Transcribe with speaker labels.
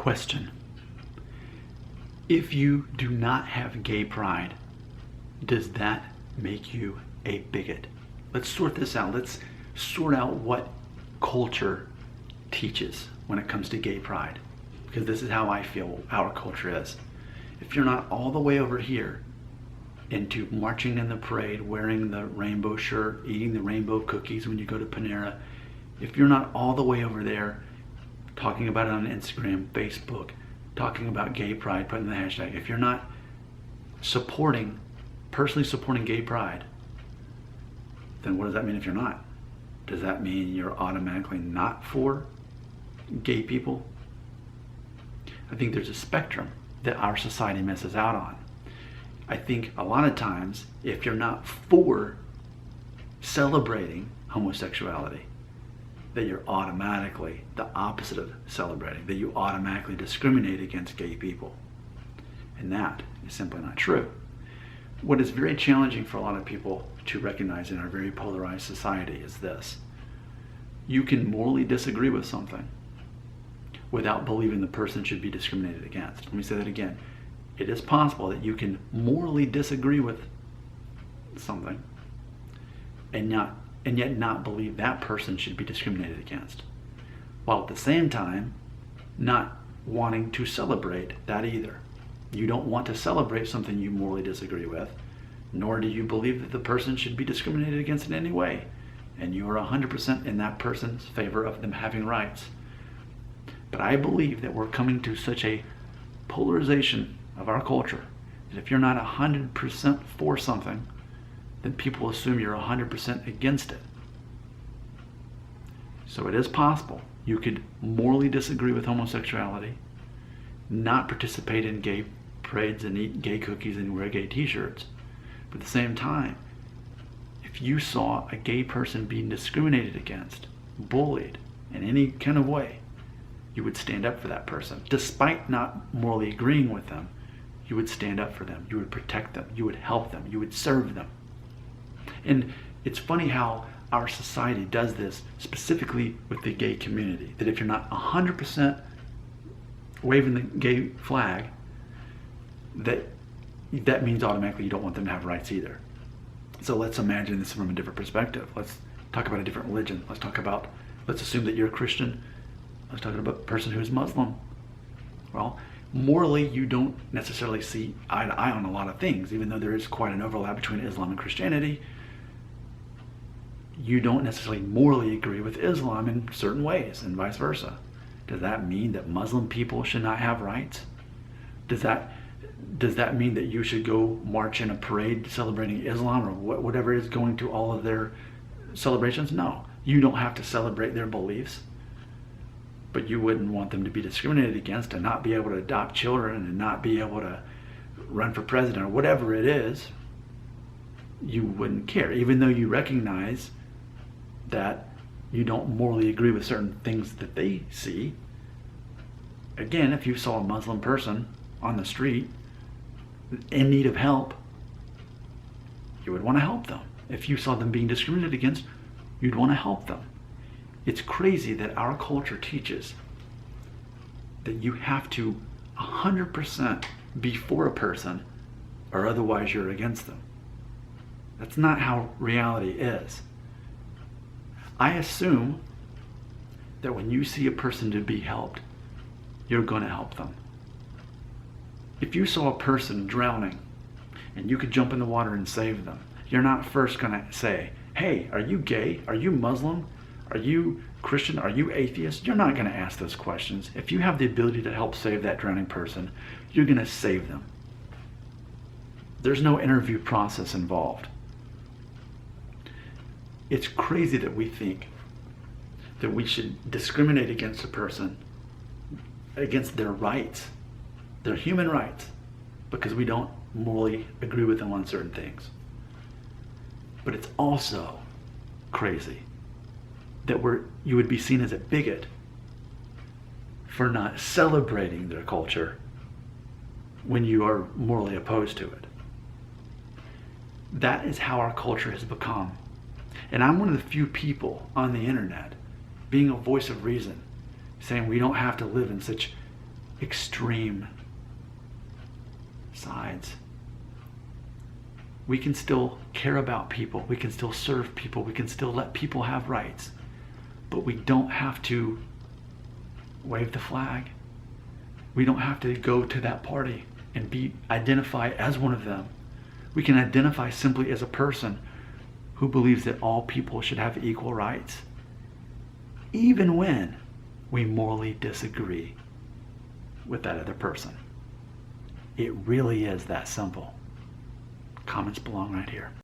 Speaker 1: Question: if you do not have gay pride, does that make you a bigot? Let's sort this out. Let's sort out what culture teaches when it comes to gay pride, because this is how I feel our culture is. If you're not all the way over here into marching in the parade, wearing the rainbow shirt, eating the rainbow cookies when you go to Panera, if you're not all the way over there talking about it on Instagram, Facebook, talking about gay pride, putting the hashtag, if you're not personally supporting gay pride, then what does that mean if you're not? Does that mean you're automatically not for gay people? I think there's a spectrum that our society misses out on. I think a lot of times, if you're not for celebrating homosexuality, that you're automatically the opposite of celebrating, that you automatically discriminate against gay people. And that is simply not true. What is very challenging for a lot of people to recognize in our very polarized society is this: you can morally disagree with something without believing the person should be discriminated against. Let me say that again. It is possible that you can morally disagree with something and yet not believe that person should be discriminated against, while at the same time not wanting to celebrate that either. You don't want to celebrate something you morally disagree with, nor do you believe that the person should be discriminated against in any way, and you are 100% in that person's favor of them having rights. But I believe that we're coming to such a polarization of our culture that if you're not 100% for something, then people assume you're 100% against it. So it is possible you could morally disagree with homosexuality, not participate in gay parades and eat gay cookies and wear gay t-shirts, but at the same time, if you saw a gay person being discriminated against, bullied in any kind of way, you would stand up for that person. Despite not morally agreeing with them, you would stand up for them. You would protect them. You would help them. You would serve them. And it's funny how our society does this, specifically with the gay community, that if you're not 100% waving the gay flag, that means automatically you don't want them to have rights either. So let's imagine this from a different perspective. Let's talk about a different religion. Let's assume that you're a Christian. Let's talk about a person who's Muslim. Well, morally, you don't necessarily see eye to eye on a lot of things, even though there is quite an overlap between Islam and Christianity. You don't necessarily morally agree with Islam in certain ways, and vice versa. Does that mean that Muslim people should not have rights? Does that mean that you should go march in a parade celebrating Islam or whatever is going to all of their celebrations? No, you don't have to celebrate their beliefs, but you wouldn't want them to be discriminated against and not be able to adopt children and not be able to run for president or whatever it is. You wouldn't care, even though you recognize that you don't morally agree with certain things that they see. Again, if you saw a Muslim person on the street in need of help, you would want to help them. If you saw them being discriminated against, you'd want to help them. It's crazy that our culture teaches that you have to 100% be for a person or otherwise you're against them. That's not how reality is. I assume that when you see a person to be helped, you're going to help them. If you saw a person drowning and you could jump in the water and save them, you're not first going to say, hey, are you gay? Are you Muslim? Are you Christian? Are you atheist? You're not going to ask those questions. If you have the ability to help save that drowning person, you're going to save them. There's no interview process involved. It's crazy that we think that we should discriminate against a person, against their rights, their human rights, because we don't morally agree with them on certain things. But it's also crazy that you would be seen as a bigot for not celebrating their culture when you are morally opposed to it. That is how our culture has become. And I'm one of the few people on the internet being a voice of reason, saying we don't have to live in such extreme sides. We can still care about people. We can still serve people. We can still let people have rights. But we don't have to wave the flag. We don't have to go to that party and identify as one of them. We can identify simply as a person who believes that all people should have equal rights, even when we morally disagree with that other person. It really is that simple. Comments belong right here.